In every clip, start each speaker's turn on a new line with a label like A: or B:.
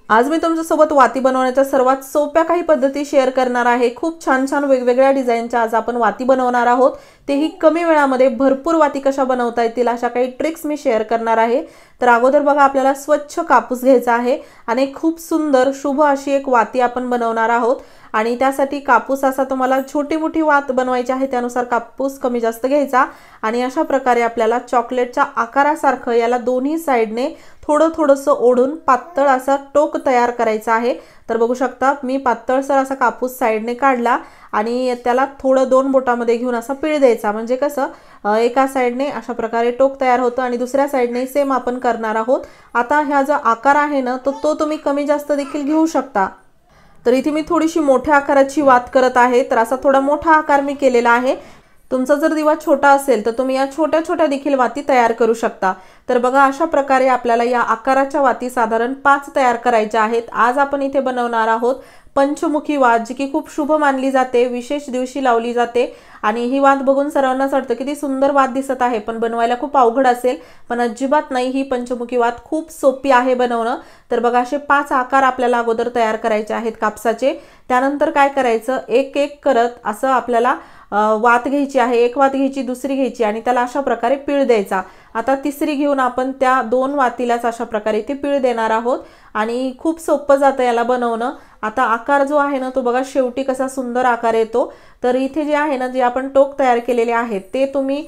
A: आज मी तुमच्यासोबत वाती बनवण्याच्या सर्वात सोप्या काही पद्धती शेअर करणार आहे। खूप छान छान वेगवेगळ्या डिझाईनच्या आज आपण वाती बनवणार आहोत, तेही कमी वेळामध्ये भरपूर वाती कशा बनवता येतील अशा काही ट्रिक्स मी शेअर करणार आहे। तर अगोदर बघा, आपल्याला स्वच्छ कापूस घ्यायचा आहे आणि खूप सुंदर शुभ अशी एक वाती आपण बनवणार आहोत। आणि त्यासाठी कापूस असा तुम्हाला छोटी मोठी वात बनवायची आहे, त्यानुसार कापूस कमी जास्त घ्यायचा। आणि अशा प्रकारे आपल्याला चॉकलेटच्या आकारासारखं याला दोन्ही साइडने थोडं थोडंसं ओढून पातळ असा टोक तयार करायचा आहे। तर बघू शकता मी पातळसर असा कापूस साइडने काढला आणि त्याला थोडं दोन बोटामध्ये घेऊन असा पिळ द्यायचा, म्हणजे कसं एका साइडने अशा प्रकारे टोक तयार होतं आणि दुसऱ्या साइडने सेम आपण करणार आहोत। आता हा जो आकार आहे ना तो तुम्ही कमी जास्त देखील घेऊ शकता। तर इथे मी थोडीशी मोठ्या आकाराची वात करत आहे, तर असा थोडा मोठा आकार मी केलेला आहे। तुमचा जर दिवा छोटा असेल तर तुम्ही या छोट्या छोट्या देखील वाती तयार करू शकता। तर बघा, अशा प्रकारे आपल्याला या आकाराच्या वाती साधारण 5 तयार करायच्या आहेत। आज आपण इथे बनवणार आहोत पंचमुखी वात, जी की खूप शुभ मानली जाते, विशेष दिवशी लावली जाते। आणि ही वात बघून सर्वांनाच वाटतं किती सुंदर वात दिसत आहे, पण बनवायला खूप अवघड असेल, पण अजिबात नाही। ही पंचमुखी वात खूप सोपी आहे बनवणं। तर बघा, असे 5 आकार आपल्याला अगोदर तयार करायचे आहेत कापसाचे। त्यानंतर काय करायचं, एक एक करत असं आपल्याला वात घ्यायची आहे। एक वात घ्यायची, दुसरी घ्यायची आणि त्याला अशा प्रकारे पीळ द्यायचा। आता तिसरी घेऊन आपण त्या दोन वातीलाच अशा प्रकारे इथे पीळ देणार आहोत आणि खूप सोपं जातं याला बनवणं। आता आकार जो आहे ना तो बघा, शेवटी कसा सुंदर आकार येतो। तर इथे जे आहे ना, जे आपण टोक तयार केलेले आहेत ते तुम्ही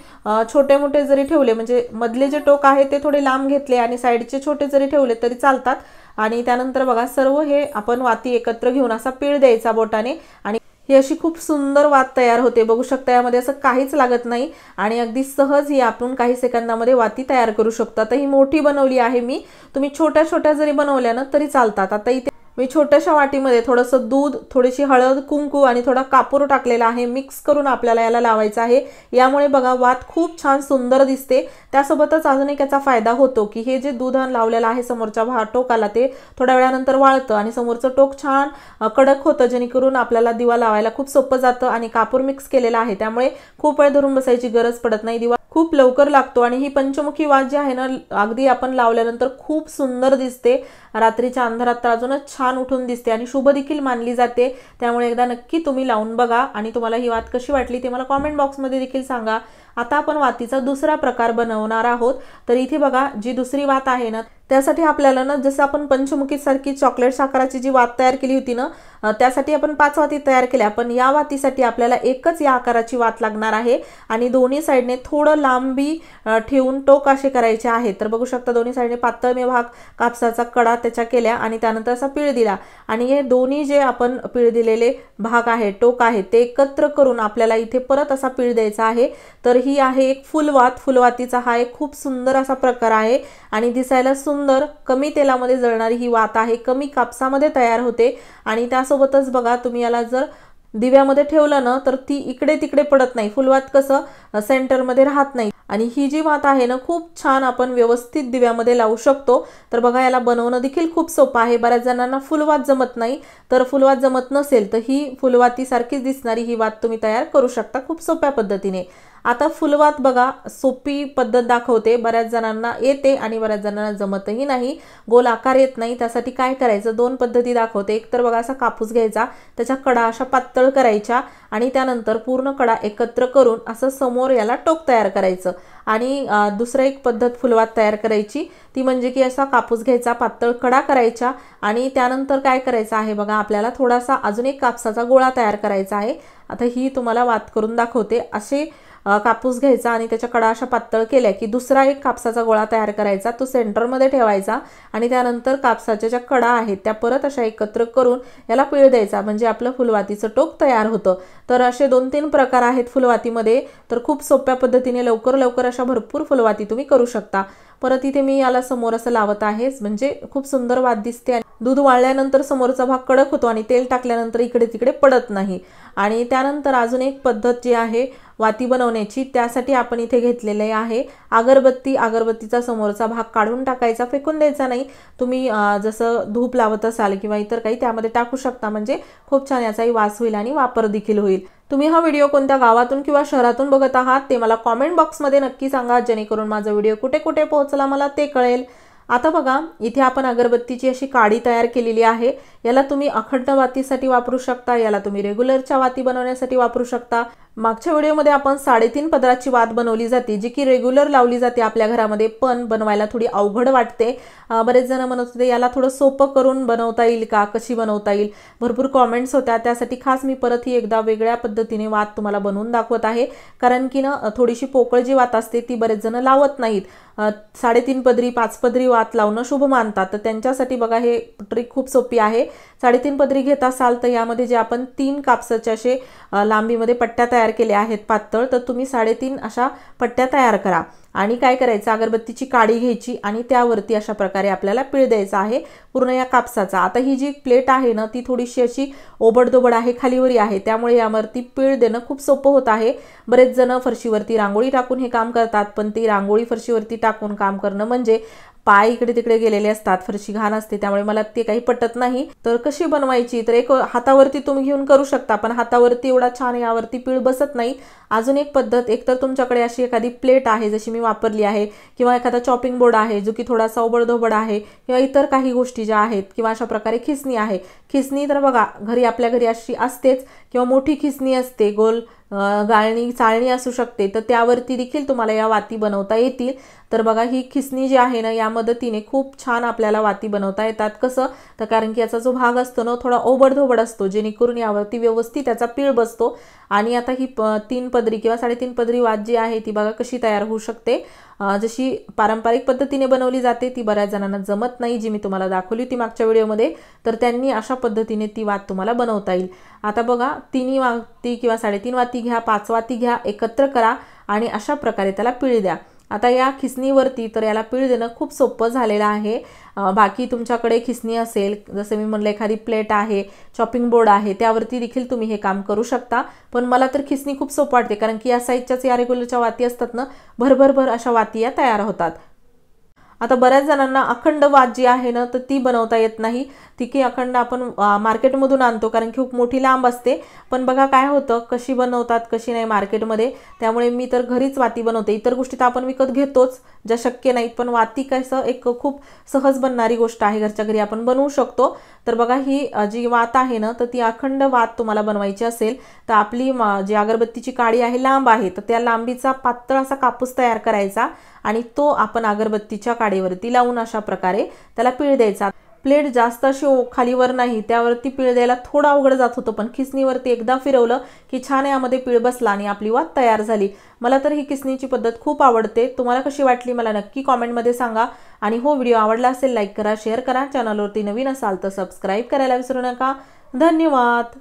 A: छोटे मोठे जरी ठेवले, म्हणजे मधले जे टोक आहे ते थोडे लांब घेतले आणि साइडचे छोटे जरी ठेवले तरी चालतात। आणि त्यानंतर बघा, सर्व हे आपण वाती एकत्र घेऊन असा पीळ द्यायचा बोटाने आणि ही अशी खूप सुंदर वात तयार होते। बघू शकता, यामध्ये असं काहीच लागत नाही आणि अगदी सहज ही आपण काही सेकंदामध्ये वाती तयार करू शकतो। आता ही मोठी बनवली आहे मी, तुम्ही छोट्या छोट्या जरी बनवल्या ना तरी चालतात। आता इथे मी छोट्याशा वाटीमध्ये थोडंसं दूध, थोडीशी हळद, कुंकू आणि थोडा कापूर टाकलेला आहे, मिक्स करून आपल्याला याला लावायचं आहे। यामुळे बघा वात खूप छान सुंदर दिसते। त्यासोबतच अजून एक याचा फायदा होतो की हे जे दूध लावलेलं आहे समोरच्या टोकाला ते थोड्या वेळानंतर वाळतं आणि समोरचं टोक छान कडक होतं, जेणेकरून आपल्याला दिवा लावायला खूप सोपं जातं। आणि कापूर मिक्स केलेला आहे त्यामुळे खूप वेळ धरून बसायची गरज पडत नाही, दिवा खूप लवकर लागतो। आणि ही पंचमुखी वात जी आहे ना, अगदी आपण लावल्यानंतर खूप सुंदर दिसते, रात्रीच्या अंधारात तर अजूनच छान उठून दिसते आणि शुभ देखील मानली जाते। त्यामुळे एकदा नक्की तुम्ही लावून बघा आणि तुम्हाला ही वात कशी वाटली ते मला कमेंट बॉक्समध्ये देखील सांगा। आता आपण वातीचा दुसरा प्रकार बनवणार आहोत। तर इथे बघा, जी दुसरी वात आहे ना त्यासाठी आपल्याला ना, जसं आपण पंचमुखी सारखी चॉकलेट आकाराची जी वात तयार केली होती ना, त्यासाठी आपण 5 वाती तयार केल्या, पण या वातीसाठी आपल्याला एकच या आकाराची वात लागणार आहे आणि दोन्ही साइडने थोडं लांबी ठेवून टोक असे करायचे आहे। तर बघू शकता, दोन्ही साइडने पातळ मी भाग कापसाचा कडा त्याच्या केल्या आणि त्यानंतर असा पीळ दिला आणि हे दोन्ही जे आपण पीळ दिलेले भाग आहे, टोक आहे, ते एकत्र करून आपल्याला इथे परत असा पीळ द्यायचा आहे। तर ही आहे एक फुलवात। फुलवातीचा हा एक खूप सुंदर असा प्रकार आहे आणि दिसायला सुंदर, कमी तेलामध्ये जळणारी ही वात आहे, कमी कापसामध्ये तयार होते। आणि त्यासोबतच बघा, तुम्ही याला जर दिव्यामध्ये ठेवलं ना तर ती इकडे तिकडे पडत नाही। फुलवात कसं सेंटरमध्ये राहत नाही आणि ही जी वात आहे ना, खूप छान आपण व्यवस्थित दिव्यामध्ये लावू शकतो। तर बघा, याला बनवणं देखील खूप सोपं आहे। बऱ्याच जणांना फुलवात जमत नाही, तर फुलवात जमत नसेल तर ही फुलवाती सारखीच दिसणारी ही वात तुम्ही तयार करू शकता खूप सोप्या पद्धतीने। आता फुलवात बघा, सोपी पद्धत दाखवते, बऱ्याच जणांना येते आणि बऱ्याच जणांना जमतही नाही, गोल आकार येत नाही। त्यासाठी काय करायचं, 2 पद्धती दाखवते। एक तर बघा, असा कापूस घ्यायचा, त्याच्या कडा अशा पातळ करायच्या आणि त्यानंतर पूर्ण कडा एकत्र करून असं समोर याला टोक तयार करायचं। आणि दुसरं एक पद्धत फुलवात तयार करायची, ती म्हणजे की असा कापूस घ्यायचा, पातळ कडा करायच्या आणि त्यानंतर काय करायचं आहे बघा, आपल्याला थोडासा अजून एक कापसाचा गोळा तयार करायचा आहे। आता ही तुम्हाला वात करून दाखवते। असे कापूस घ्यायचा आणि त्याच्या कडा अशा पातळ केल्या की दुसरा एक कापसाचा गोळा तयार करायचा, तो सेंटरमध्ये ठेवायचा आणि त्यानंतर कापसाच्या ज्या कडा आहेत त्या परत अशा एकत्र करून याला पीळ द्यायचा, म्हणजे आपलं फुलवातीचं टोक तयार होतं। तर असे 2-3 प्रकार आहेत फुलवातीमध्ये। तर खूप सोप्या पद्धतीने लवकर लवकर अशा भरपूर फुलवाती तुम्ही करू शकता। परत इथे मी याला समोर असं लावत आहे, म्हणजे खूप सुंदर वात दिसते। दूध वाळल्यानंतर समोरचा भाग कडक होतो आणि तेल टाकल्यानंतर इकडे तिकडे पडत नाही। आणि त्यानंतर अजून एक पद्धत जी आहे वाती बनवण्याची, त्यासाठी आपण इथे घेतलेले आहे अगरबत्ती। अगरबत्तीचा समोरचा भाग काढून टाकायचा, फेकून द्यायचा नाही। तुम्ही जसं धूप लावत असाल किंवा इतर काही त्यामध्ये टाकू शकता, म्हणजे खूप छान याचाही वास होईल आणि वापर देखील होईल। तुम्ही हा व्हिडिओ कोणत्या गावातून किंवा शहरातून बघत आहात ते मला कमेंट बॉक्समध्ये नक्की सांगा, जेणेकरून माझा व्हिडिओ कुठे कुठे पोहोचला मला ते कळेल। आता बघा इथे आपण अगरबत्तीची अशी काडी तयार केलेली आहे। याला तुम्ही अखंड वातीसाठी वापरू शकता, याला तुम्ही रेग्युलरच्या वाती बनवण्यासाठी वापरू शकता। मागच्या व्हिडिओमध्ये आपण 3.5 पदराची वात बनवली जाते, जी की रेग्युलर लावली जाते आपल्या घरामध्ये, पण बनवायला थोडी अवघड वाटते। बरेच जण म्हणत होते याला थोडं सोपं करून बनवता येईल का, कशी बनवता येईल, भरपूर कमेंट्स होत्या। त्यासाठी खास मी परत ही एकदा वेगळ्या पद्धतीने वात तुम्हाला बनवून दाखवत आहे, कारण की ना थोडीशी पोकळ जी वात असते ती बरेच जण लावत नाहीत। 3.5 पदरी 5 पदरी वात लावणं शुभ मानतात, तर त्यांच्यासाठी बघा हे ट्रिक खूप सोपी आहे। 3.5 पदरी घेत असाल तर यामध्ये जे आपण 3 कापसाचे असे लांबीमध्ये पट्ट्या तयार केल्या आहेत पातळ, तर तुम्ही 3.5 अशा पट्ट्या तयार करा। आणि काय करायचं, अगरबत्तीची काडी घ्यायची आणि त्यावरती अशा प्रकारे आपल्याला पीळ द्यायचा आहे पूर्ण या कापसाचा। आता ही जी प्लेट आहे ना ती थोडीशी अशी ओबडधोबड आहे, खालीवरी आहे, त्यामुळे यावरती पीळ देणं खूप सोपं होत आहे। बरेच जण फरशीवरती रांगोळी टाकून हे काम करतात, पण ती रांगोळी फरशीवरती टाकून काम करणं म्हणजे पाय इकडे तिकडे गेलेले असतात, फरशी घाण असते, त्यामुळे मला ते काही पटत नाही। तर कशी बनवायची, तर एक हातावरती तुम्ही घेऊन करू शकता, पण हातावरती एवढा छान यावरती पीळ बसत नाही। अजून एक पद्धत, एकतर तुमच्याकडे अशी एखादी प्लेट आहे जशी मी वापरली आहे, किंवा एखादा चॉपिंग बोर्ड आहे जो की थोडासा ओबडधोबड आहे, किंवा इतर काही गोष्टी ज्या आहेत, किंवा अशा प्रकारे खिसणी आहे। खिसणी तर बघा घरी आपल्या घरी अशी असतेच, किंवा मोठी खिसणी असते, गोल गाळणी चाळणी असू शकते, तर त्यावरती देखील तुम्हाला या वाती बनवता येतील। तर बघा ही खिसणी जी आहे ना या मदतीने खूप छान आपल्याला वाती बनवता येतात। कसं, तर कारण की याचा जो भाग असतो ना थोडा ओबडधोबड असतो, जेणेकरून यावरती व्यवस्थित त्याचा पीळ बसतो। आणि आता ही 3 पदरी किंवा 3.5 पदरी वात जी आहे ती बघा कशी तयार होऊ शकते। जशी पारंपरिक पद्धतीने बनवली जाते ती बऱ्याच जणांना जमत नाही, जी मी तुम्हाला दाखवली होती मागच्या व्हिडिओमध्ये, तर त्यांनी अशा पद्धतीने ती वात तुम्हाला बनवता येईल। आता बघा 3 वाती किंवा 3.5 वाती घ्या, 5 वाती घ्या, एकत्र करा आणि अशा प्रकारे त्याला पीळ द्या। आता या खिसणीवरती तर याला पीळ देणं खूप सोपं झालेलं आहे। बाकी तुमच्याकडे खिसणी असेल, जसं मी म्हणलं एखादी प्लेट आहे, चॉपिंग बोर्ड आहे, त्यावरती देखील तुम्ही हे काम करू शकता, पण मला तर खिसणी खूप सोपं वाटते, कारण की या साईजच्याच या रेग्युलरच्या वाती असतात ना, भरभर अशा वाती या तयार होतात। आता बऱ्याच जणांना अखंड वात जी आहे ना तर ती बनवता येत नाही, ती की अखंड आपण मार्केटमधून आणतो, कारण की खूप मोठी लांब असते। पण बघा काय होतं, कशी बनवतात कशी नाही मार्केटमध्ये, त्यामुळे मी तर घरीच वाती बनवते। इतर गोष्टी तर आपण विकत घेतोच ज्या शक्य नाहीत, पण वाती कसं एक खूप सहज बनणारी गोष्ट आहे, घरच्या घरी आपण बनवू शकतो। तर बघा ही जी वात आहे ना तर ती अखंड वात तुम्हाला बनवायची असेल तर आपली जी अगरबत्तीची काडी आहे लांब आहे, तर त्या लांबीचा पातळ असा कापूस तयार करायचा आणि तो आपण अगरबत्तीच्या काडीवरती लावून अशा प्रकारे त्याला पीळ द्यायचा। प्लेट जास्त अशी खालीवर नाही, त्यावरती पीळ द्यायला थोडा अवघड जात होतं, पण खिसणीवरती एकदा फिरवलं की छान यामध्ये पीळ बसला आणि आपली वात तयार झाली। मला तर ही खिसणीची पद्धत खूप आवडते, तुम्हाला कशी वाटली मला नक्की कमेंटमध्ये सांगा। आणि हो व्हिडिओ आवडला असेल लाईक करा, शेअर करा, चॅनलवरती नवीन असाल तर सबस्क्राईब करायला विसरू नका। धन्यवाद।